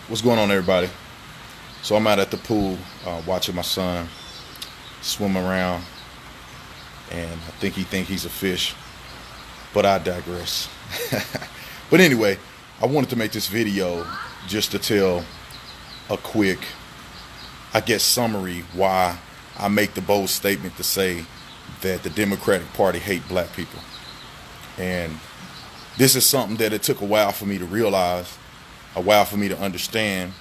What's going on, everybody? So I'm out at the pool watching my son swim around, and I think he thinks he's a fish, but I digress. But anyway, I wanted to make this video just to tell a quick, summary why I make the bold statement to say that the Democratic Party hate black people. And this is something that it took a while for me to realize, a while for me to understand.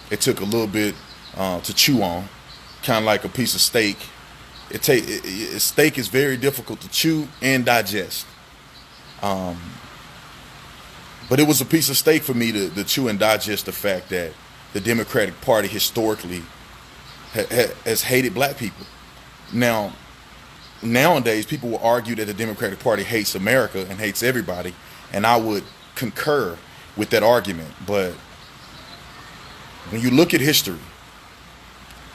It took a little bit to chew on, kind of like a piece of steak. Steak is very difficult to chew and digest. But it was a piece of steak for me to chew and digest the fact that the Democratic Party historically has hated black people. Now, nowadays, people will argue that the Democratic Party hates America and hates everybody, and I would concur with that argument. But when you look at history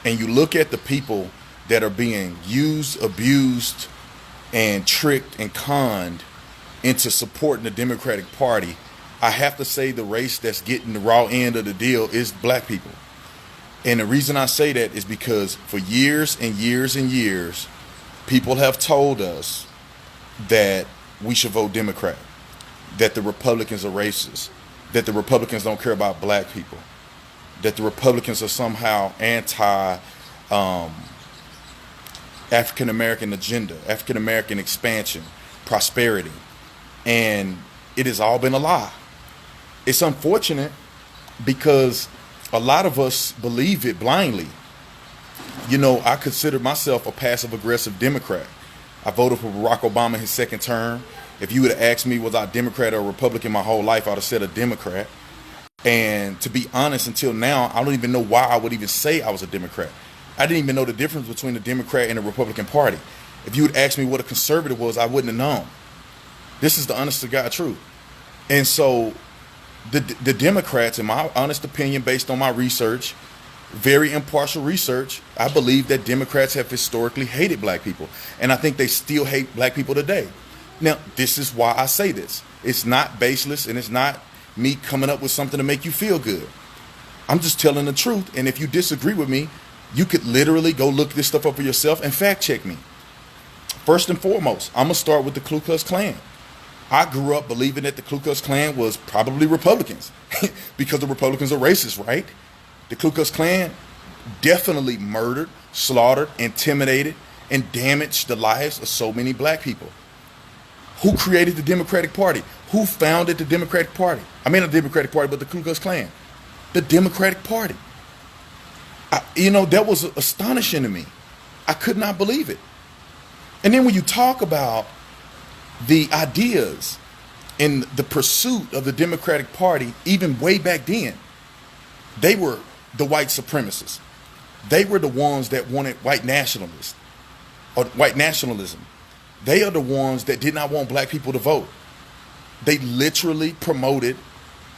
and you look at the people that are being used, abused, and tricked and conned into supporting the Democratic Party, I have to say the race that's getting the raw end of the deal is black people. And the reason I say that is because for years and years and years, people have told us that we should vote Democrat, that the Republicans are racist, that the Republicans don't care about black people, that the Republicans are somehow anti African American agenda, African American expansion, prosperity. And it has all been a lie. It's unfortunate because a lot of us believe it blindly. You know, I consider myself a passive-aggressive Democrat. I voted for Barack Obama in his second term. If you would have asked me was I Democrat or Republican my whole life, I would have said a Democrat. And to be honest, until now, I don't even know why I would even say I was a Democrat. I didn't even know the difference between the Democrat and the Republican Party. If you would ask me what a conservative was, I wouldn't have known. This is the honest to God truth. And so the Democrats, in my honest opinion, based on my research, very impartial research, I believe that Democrats have historically hated black people. And I think they still hate black people today. Now, this is why I say this. It's not baseless, and it's not me coming up with something to make you feel good. I'm just telling the truth. And if you disagree with me, you could literally go look this stuff up for yourself and fact check me. First and foremost, I'm going to start with the Ku Klux Klan. I grew up believing that the Ku Klux Klan was probably Republicans because the Republicans are racist, right? The Ku Klux Klan definitely murdered, slaughtered, intimidated, and damaged the lives of so many black people. Who created the Democratic Party? Who founded the Democratic Party? I mean, not the Democratic Party, but the Ku Klux Klan. The Democratic Party. That was astonishing to me. I could not believe it. And then when you talk about the ideas and the pursuit of the Democratic Party, even way back then, they were the white supremacists. They were the ones that wanted white nationalists or white nationalism. They are the ones that did not want black people to vote. They literally promoted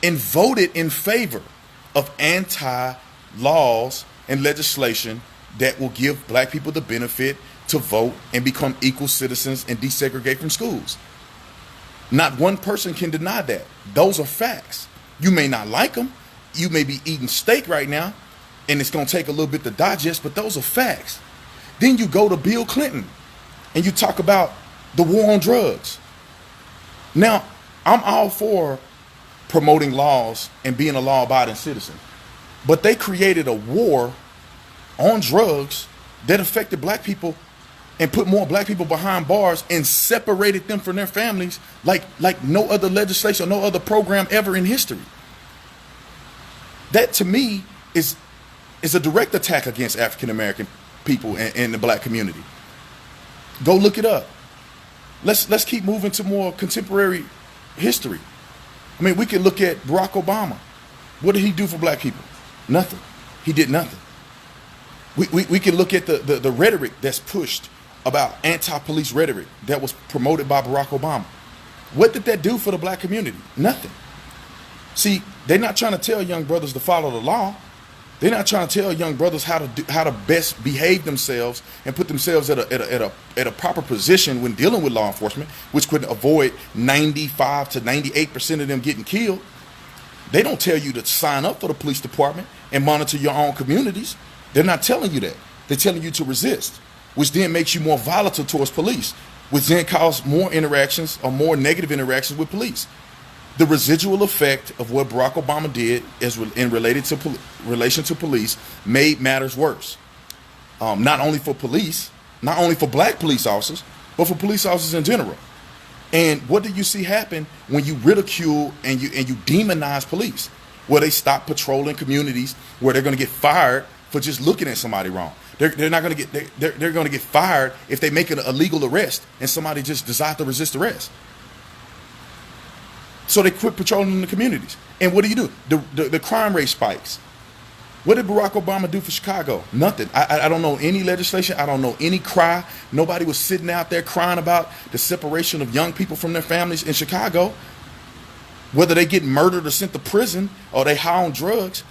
and voted in favor of anti-laws and legislation that will give black people the benefit to vote and become equal citizens and desegregate from schools. Not one person can deny that. Those are facts. You may not like them. You may be eating steak right now, and it's going to take a little bit to digest, but those are facts. Then you go to Bill Clinton, and you talk about the war on drugs. Now, I'm all for promoting laws and being a law-abiding citizen, but they created a war on drugs that affected black people and put more black people behind bars and separated them from their families like no other legislation, no other program ever in history. That, to me, is a direct attack against African American people and the black community. Go look it up. Let's keep moving to more contemporary history. I mean, we can look at Barack Obama. What did he do for black people? Nothing. He did nothing. We can look at the rhetoric that's pushed about anti-police rhetoric that was promoted by Barack Obama. What did that do for the black community? Nothing. See, they're not trying to tell young brothers to follow the law. They're not trying to tell young brothers how to best behave themselves and put themselves at a proper position when dealing with law enforcement, which could avoid 95 to 98% of them getting killed. They don't tell you to sign up for the police department and monitor your own communities. They're not telling you that. They're telling you to resist, which then makes you more volatile towards police, which then causes more interactions or more negative interactions with police. The residual effect of what Barack Obama did in relation to police made matters worse. Not only for police, not only for black police officers, but for police officers in general. And what do you see happen when you ridicule and you demonize police? Well, they stop patrolling communities where they're going to get fired for just looking at somebody wrong. They're not going to get they're going to get fired if they make an illegal arrest and somebody just decides to resist arrest. So they quit patrolling the communities. And what do? The crime rate spikes. What did Barack Obama do for Chicago? Nothing. I don't know any legislation. I don't know any cry. Nobody was sitting out there crying about the separation of young people from their families in Chicago. Whether they get murdered or sent to prison or they high on drugs,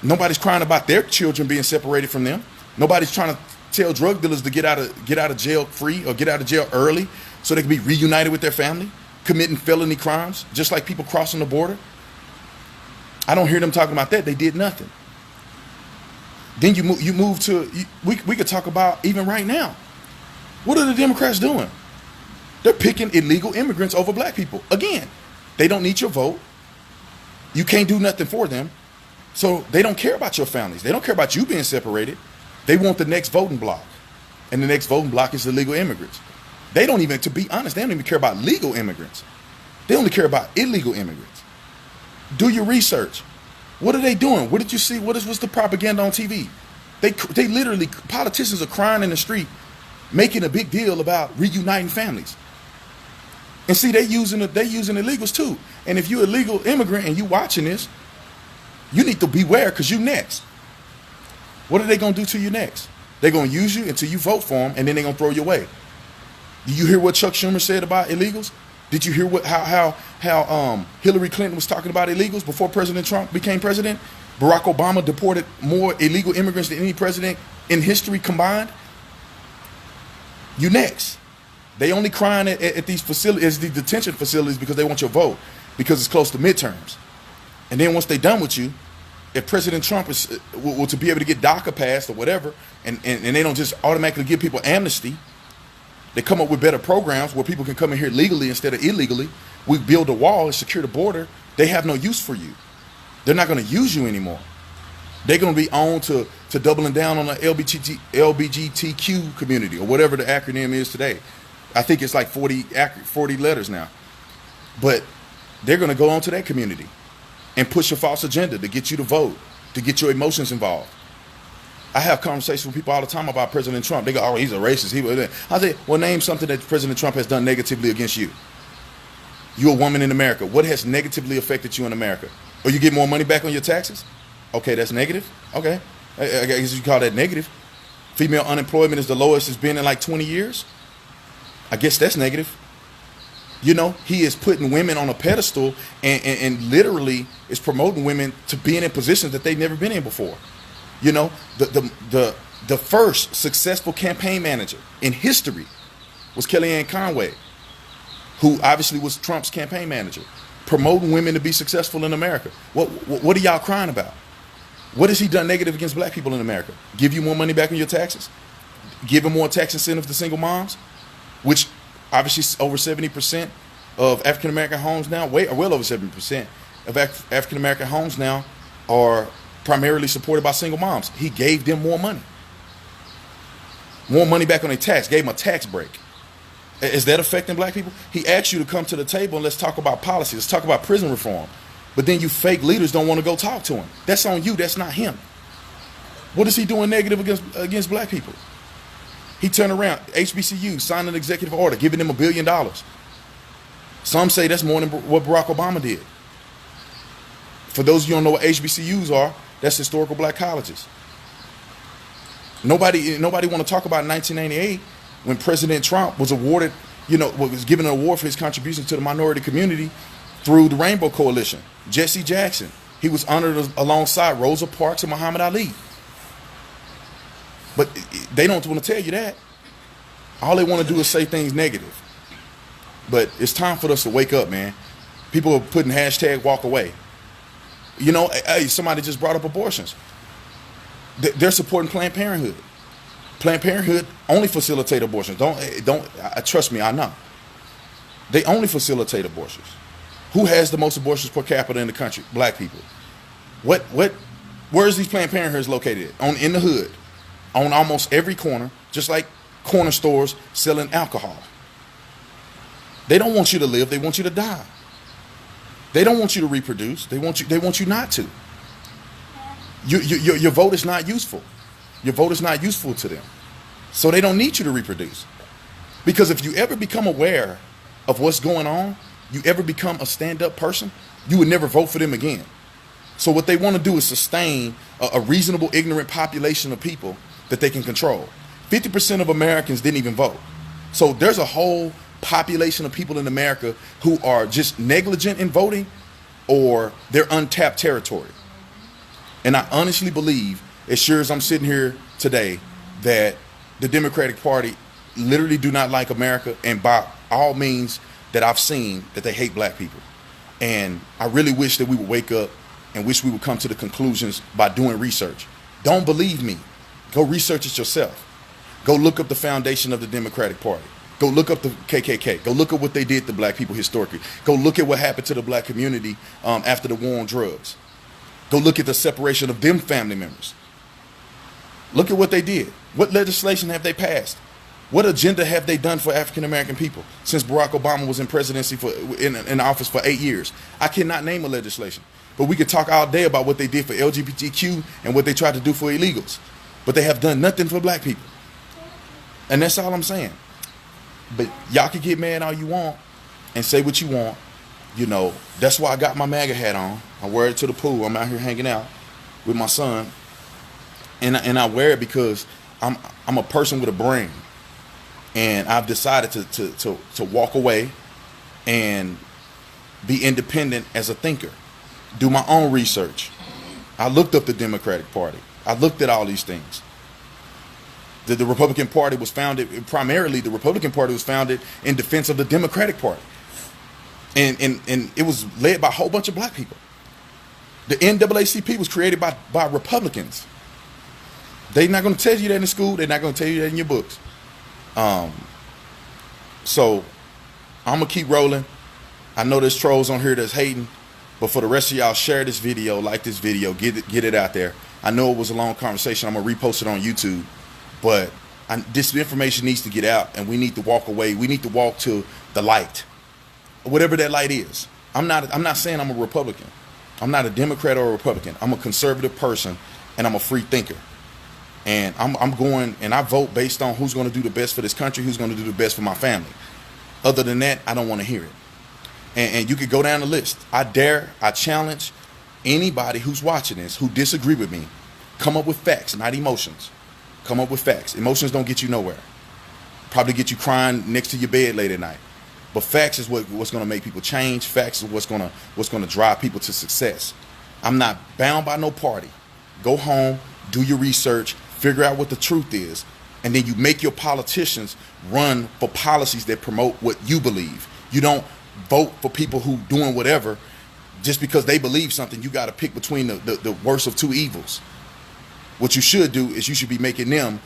nobody's crying about their children being separated from them. Nobody's trying to tell drug dealers to get out of jail free or get out of jail early so they can be reunited with their family, committing felony crimes, just like people crossing the border. I don't hear them talking about that. They did nothing. Then you move to, we could talk about even right now. What are the Democrats doing? They're picking illegal immigrants over black people. Again, they don't need your vote. You can't do nothing for them. So they don't care about your families. They don't care about you being separated. They want the next voting block. And the next voting block is illegal immigrants. They don't even, to be honest, they don't even care about legal immigrants. They only care about illegal immigrants. Do your research. What are they doing? What did you see? What's the propaganda on TV? They literally, politicians are crying in the street, making a big deal about reuniting families. And see, they using illegals too. And if you're a legal immigrant and you watching this, you need to beware because you next. What are they going to do to you next? They're going to use you until you vote for them, and then they're going to throw you away. Did you hear what Chuck Schumer said about illegals? Did you hear how Hillary Clinton was talking about illegals before President Trump became president? Barack Obama deported more illegal immigrants than any president in history combined. You next. They only crying at these facilities, these detention facilities, because they want your vote, because it's close to midterms. And then once they're done with you, if President Trump is to be able to get DACA passed or whatever, and they don't just automatically give people amnesty, they come up with better programs where people can come in here legally instead of illegally. We build a wall and secure the border. They have no use for you. They're not going to use you anymore. They're going to be on to doubling down on the LGBTQ community or whatever the acronym is today. I think it's like 40 letters now. But they're going to go on to that community and push a false agenda to get you to vote, to get your emotions involved. I have conversations with people all the time about President Trump. They go, oh, he's a racist. I say, well, name something that President Trump has done negatively against you. You're a woman in America. What has negatively affected you in America? Or you get more money back on your taxes? Okay, that's negative. Okay. I guess you call that negative. Female unemployment is the lowest it's been in like 20 years. I guess that's negative. You know, he is putting women on a pedestal and literally is promoting women to being in positions that they've never been in before. You know, the first successful campaign manager in history was Kellyanne Conway, who obviously was Trump's campaign manager, promoting women to be successful in America. What are y'all crying about? What has he done negative against black people in America? Give you more money back on your taxes? Give them more tax incentives to single moms, which obviously over 70% of African-American homes now, well over 70% of African-American homes now are primarily supported by single moms. He gave them more money. More money back on their tax, gave them a tax break. Is that affecting black people? He asked you to come to the table and let's talk about policy. Let's talk about prison reform. But then you fake leaders don't want to go talk to him. That's on you. That's not him. What is he doing negative against black people? He turned around, HBCU, signed an executive order, giving them $1 billion. Some say that's more than what Barack Obama did. For those of you who don't know what HBCUs are, that's historical black colleges. Nobody want to talk about 1998 when President Trump was awarded, was given an award for his contribution to the minority community through the Rainbow Coalition. Jesse Jackson, he was honored alongside Rosa Parks and Muhammad Ali. But they don't want to tell you that. All they want to do is say things negative. But it's time for us to wake up, man. People are putting hashtag Walkaway. You know, hey, somebody just brought up abortions. They're supporting Planned Parenthood. Planned Parenthood only facilitate abortions. Don't trust me, I know. They only facilitate abortions. Who has the most abortions per capita in the country? Black people. Where's these Planned Parenthoods located at? In the hood, on almost every corner, just like corner stores selling alcohol. They don't want you to live, they want you to die. They don't want you to reproduce, they want you not to. Your vote is not useful. Your vote is not useful to them. So they don't need you to reproduce. Because if you ever become aware of what's going on, you ever become a stand-up person, you would never vote for them again. So what they want to do is sustain a reasonable, ignorant population of people that they can control. 50% of Americans didn't even vote. So there's a whole population of people in America who are just negligent in voting, or they're untapped territory. And I honestly believe, as sure as I'm sitting here today, that the Democratic Party literally do not like America, and by all means that I've seen, that they hate black people. And I really wish that we would wake up and wish we would come to the conclusions by doing research. Don't believe me. Go research it yourself. Go look up the foundation of the Democratic Party. Go look up the KKK. Go look at what they did to black people historically. Go look at what happened to the black community after the war on drugs. Go look at the separation of them family members. Look at what they did. What legislation have they passed? What agenda have they done for African American people since Barack Obama was in presidency in office for 8 years? I cannot name a legislation, but we could talk all day about what they did for LGBTQ and what they tried to do for illegals, but they have done nothing for black people. And that's all I'm saying. But y'all can get mad all you want and say what you want. You know, that's why I got my MAGA hat on. I wear it to the pool. I'm out here hanging out with my son, and I wear it because I'm a person with a brain. And I've decided to walk away and be independent as a thinker. Do my own research. I looked up the Democratic Party. I looked at all these things. The Republican Party was founded, primarily the Republican Party was founded in defense of the Democratic Party. And it was led by a whole bunch of black people. The NAACP was created by Republicans. They're not going to tell you that in school. They're not going to tell you that in your books. So I'm gonna keep rolling. I know there's trolls on here that's hating, but for the rest of y'all, share this video, like this video, get it out there. I know it was a long conversation. I'm gonna repost it on YouTube, but this information needs to get out, and we need to walk away. We need to walk to the light, whatever that light is. I'm not saying I'm a Republican. I'm not a Democrat or a Republican. I'm a conservative person, and I'm a free thinker. And I'm going, and I vote based on who's going to do the best for this country, who's going to do the best for my family. Other than that, I don't want to hear it. And you could go down the list. I challenge anybody who's watching this who disagree with me. Come up with facts, not emotions. Come up with facts. Emotions don't get you nowhere. Probably get you crying next to your bed late at night. But facts is what's going to make people change. Facts is what's going to drive people to success. I'm not bound by no party. Go home, do your research, figure out what the truth is, and then you make your politicians run for policies that promote what you believe. You don't vote for people who doing whatever just because they believe something. You got to pick between the worst of two evils. What you should do is you should be making them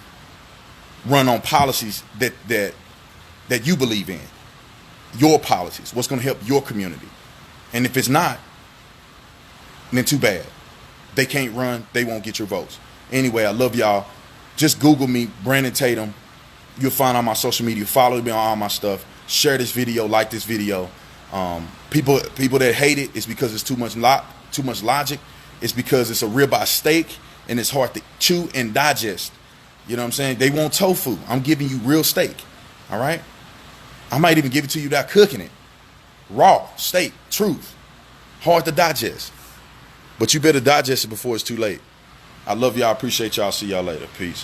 run on policies that you believe in. Your policies, what's going to help your community. And if it's not, then too bad. They can't run, they won't get your votes. Anyway, I love y'all. Just Google me, Brandon Tatum. You'll find all my social media. Follow me on all my stuff. Share this video, like this video. People that hate it, it's because it's too much logic. It's because it's a ribeye steak and it's hard to chew and digest. You know what I'm saying? They want tofu. I'm giving you real steak. All right? I might even give it to you without cooking it. Raw steak, truth. Hard to digest. But you better digest it before it's too late. I love y'all. Appreciate y'all. See y'all later. Peace.